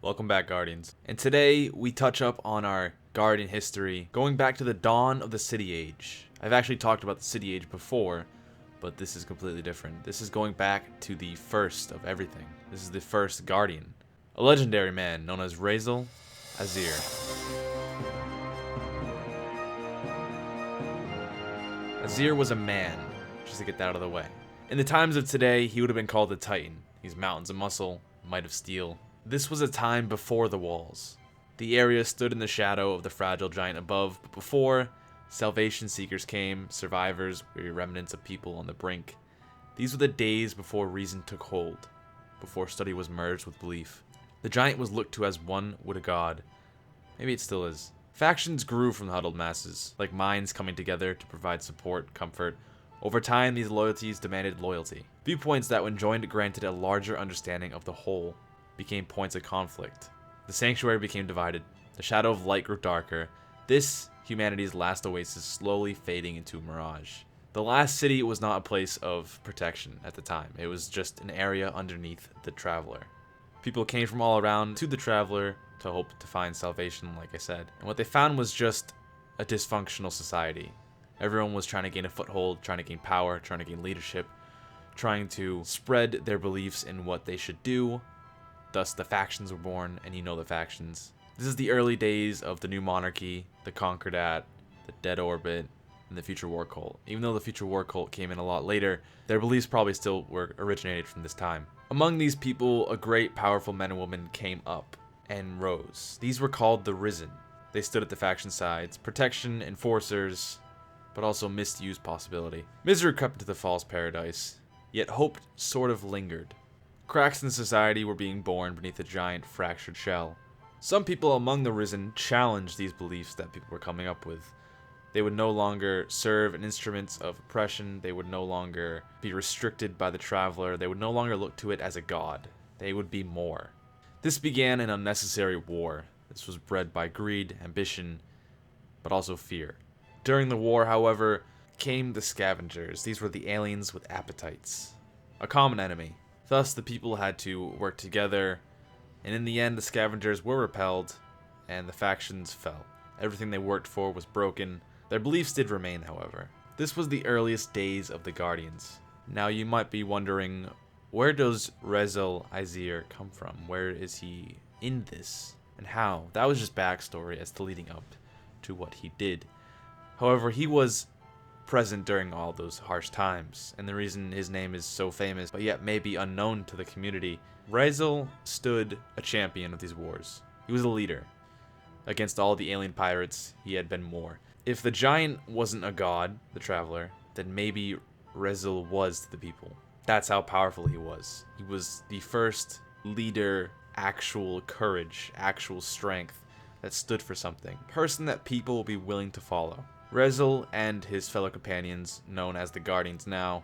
Welcome back, Guardians. And today we touch up on our Guardian history, going back to the dawn of the City Age. I've actually talked about the City Age before, but this is completely different. This is going back to the first of everything. This is the first Guardian, a legendary man known as Rezyl Azzir. Azzir was a man, just to get that out of the way. In the times of today, he would have been called a Titan. He's mountains of muscle, might of steel. This was a time before the walls. The area stood in the shadow of the fragile giant above, but before, salvation seekers came, survivors, weary remnants of people on the brink. These were the days before reason took hold, before study was merged with belief. The giant was looked to as one with a god. Maybe it still is. Factions grew from the huddled masses, like minds coming together to provide support, comfort. Over time, these loyalties demanded loyalty. Viewpoints that, when joined, granted a larger understanding of the whole, became points of conflict. The sanctuary became divided. The shadow of light grew darker. This, humanity's last oasis, slowly fading into a mirage. The last city was not a place of protection at the time. It was just an area underneath the Traveler. People came from all around to the Traveler to hope to find salvation, like I said. And what they found was just a dysfunctional society. Everyone was trying to gain a foothold, trying to gain power, trying to gain leadership, trying to spread their beliefs in what they should do. Thus, the factions were born, and you know the factions. This is the early days of the new monarchy, the Concordat, the Dead Orbit, and the Future War Cult. Even though the Future War Cult came in a lot later, their beliefs probably still were originated from this time. Among these people, a great, powerful men and women came up and rose. These were called the Risen. They stood at the faction sides, protection, enforcers, but also misuse possibility. Misery crept into the false paradise, yet hope sort of lingered. Cracks in society were being born beneath a giant fractured shell. Some people among the Risen challenged these beliefs that people were coming up with. They would no longer serve as instruments of oppression. They would no longer be restricted by the Traveler. They would no longer look to it as a god. They would be more. This began an unnecessary war. This was bred by greed, ambition, but also fear. During the war, however, came the Scavengers. These were the aliens with appetites. A common enemy. Thus, the people had to work together, and in the end, the Scavengers were repelled, and the factions fell. Everything they worked for was broken. Their beliefs did remain, however. This was the earliest days of the Guardians. Now, you might be wondering, where does Rezyl Azzir come from? Where is he in this? And how? That was just backstory as to leading up to what he did. However, he was present during all those harsh times, and the reason his name is so famous, but yet may be unknown to the community, Rezyl stood a champion of these wars. He was a leader. Against all the alien pirates, he had been more. If the giant wasn't a god, the Traveler, then maybe Rezyl was to the people. That's how powerful he was. He was the first leader, actual courage, actual strength that stood for something. Person that people will be willing to follow. Rezyl and his fellow companions, known as the Guardians now,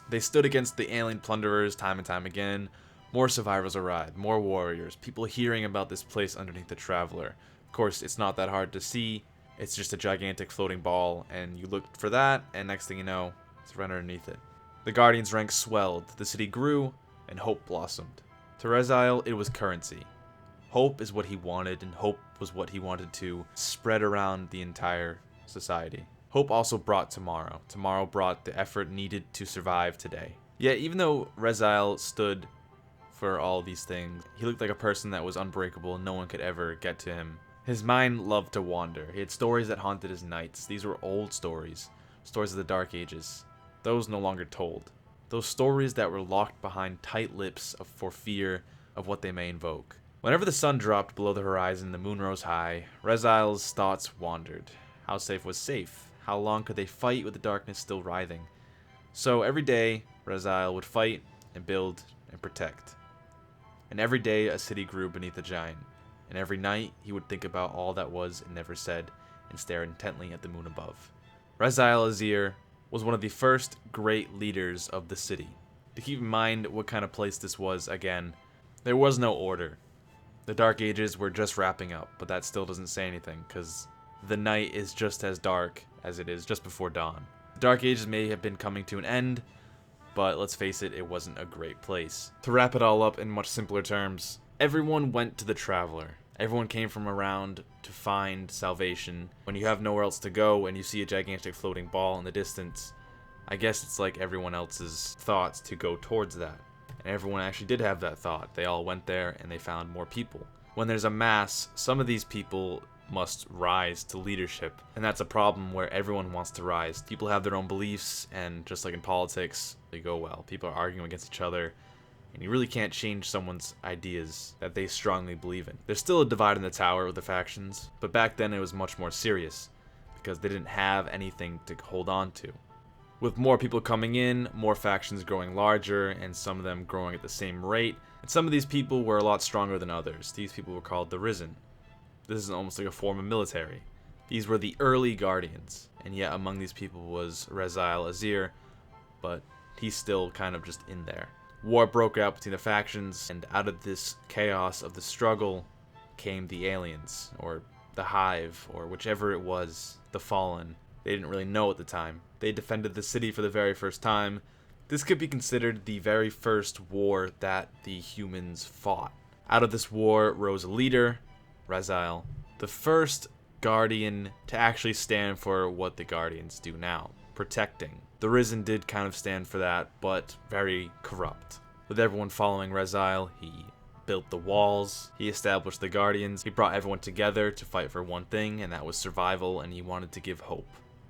they stood against the alien plunderers time and time again. More survivors arrived, more warriors, people hearing about this place underneath the Traveler. Of course, it's not that hard to see. It's just a gigantic floating ball, and you look for that, and next thing you know, it's right underneath it. The Guardians' ranks swelled, the city grew, and hope blossomed. To Rezyl, it was currency. Hope is what he wanted, and hope was what he wanted to spread around the entire society. Hope also brought tomorrow. Tomorrow brought the effort needed to survive today. Yet, even though Rezyl stood for all these things, he looked like a person that was unbreakable and no one could ever get to him. His mind loved to wander. He had stories that haunted his nights. These were old stories. Stories of the Dark Ages. Those no longer told. Those stories that were locked behind tight lips for fear of what they may invoke. Whenever the sun dropped below the horizon, the moon rose high, Rezyl's thoughts wandered. How safe was safe? How long could they fight with the darkness still writhing? So every day, Rezyl would fight and build and protect. And every day, a city grew beneath the giant. And every night, he would think about all that was and never said, and stare intently at the moon above. Rezyl Azzir was one of the first great leaders of the city. To keep in mind what kind of place this was, again, there was no order. The Dark Ages were just wrapping up, but that still doesn't say anything, because the night is just as dark as it is just before dawn. The Dark Ages may have been coming to an end, but let's face it, it wasn't a great place. To wrap it all up in much simpler terms, Everyone went to the Traveler. Everyone came from around to find salvation. When you have nowhere else to go and you see a gigantic floating ball in the distance, I guess it's like everyone else's thoughts to go towards that. And everyone actually did have that thought. They all went there and they found more people. When there's a mass, some of these people must rise to leadership. And that's a problem where everyone wants to rise. People have their own beliefs, and just like in politics, they go well. People are arguing against each other, and you really can't change someone's ideas that they strongly believe in. There's still a divide in the tower with the factions, but back then it was much more serious, because they didn't have anything to hold on to. With more people coming in, more factions growing larger, and some of them growing at the same rate, and some of these people were a lot stronger than others. These people were called the Risen. This is almost like a form of military. These were the early Guardians, and yet among these people was Rezyl Azzir, but he's still kind of just in there. War broke out between the factions, and out of this chaos of the struggle came the aliens, or the Hive, or whichever it was, the Fallen. They didn't really know at the time. They defended the city for the very first time. This could be considered the very first war that the humans fought. Out of this war rose a leader, Rezyl, the first Guardian to actually stand for what the Guardians do now, protecting. The Risen did kind of stand for that, but very corrupt. With everyone following Rezyl, he built the walls, he established the Guardians, he brought everyone together to fight for one thing, and that was survival, and he wanted to give hope.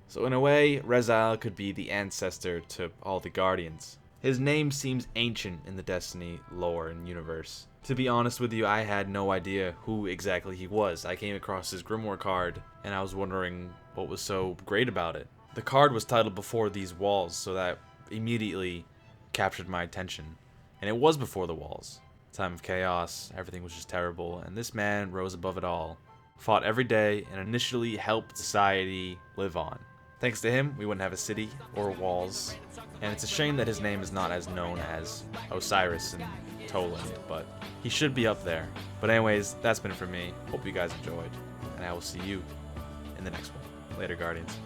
So in a way, Rezyl could be the ancestor to all the Guardians. His name seems ancient in the Destiny lore and universe. To be honest with you, I had no idea who exactly he was. I came across his Grimoire card, and I was wondering what was so great about it. The card was titled Before These Walls, so that immediately captured my attention. And it was before the walls. Time of chaos, everything was just terrible, and this man rose above it all, fought every day, and initially helped society live on. Thanks to him, we wouldn't have a city or walls, and it's a shame that his name is not as known as Osiris and Toland, but he should be up there. But anyways, that's been it for me. Hope you guys enjoyed, and I will see you in the next one. Later, Guardians.